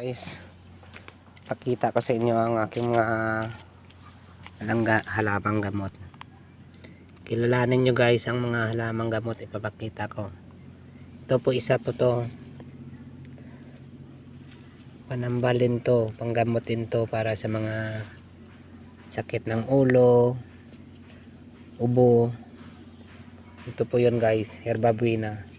Guys, pakita ko sa inyo ang aking mga halamang gamot. Kilalanin nyo guys ang mga halamang gamot, ipapakita ko. Ito po, isa po to, panambalin to, panggamutin to para sa mga sakit ng ulo, ubo. Ito po yun guys, Herba Buena.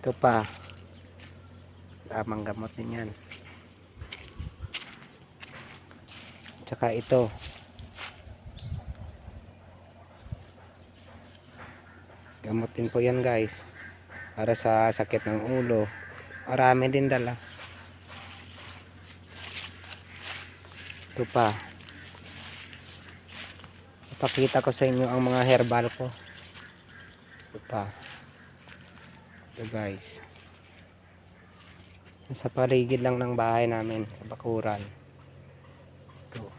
Ito pa, tamang gamot din yan. Tsaka ito, gamot din po yan guys, para sa sakit ng ulo. Marami din dala. Ito pa, ipakita ko sa inyo ang mga herbal ko. Ito pa, ito guys, nasa paligid lang ng bahay namin sa bakuran. Ito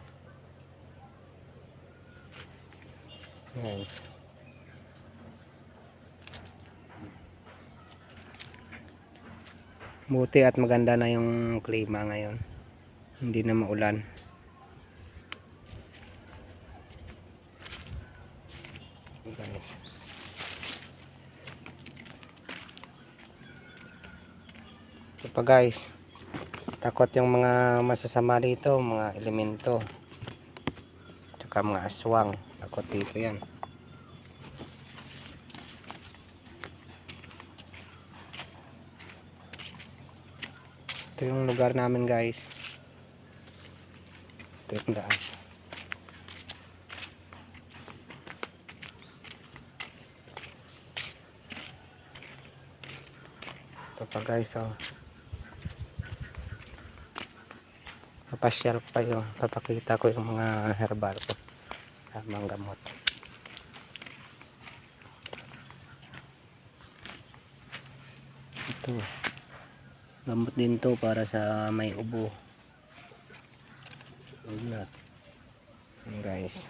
guys, buti at maganda na yung klima ngayon, hindi na maulan. Guys, ito pa guys, takot yung mga masasama dito, mga elemento, tsaka mga aswang, takot dito yan. Ito yung lugar namin guys, ito yung daan. Ito pa guys, oh, papasyal pa yung papakita ko yung mga herbal ko, tamang gamot. Ito, gamot din to para sa may ubo. Ulat. Guys,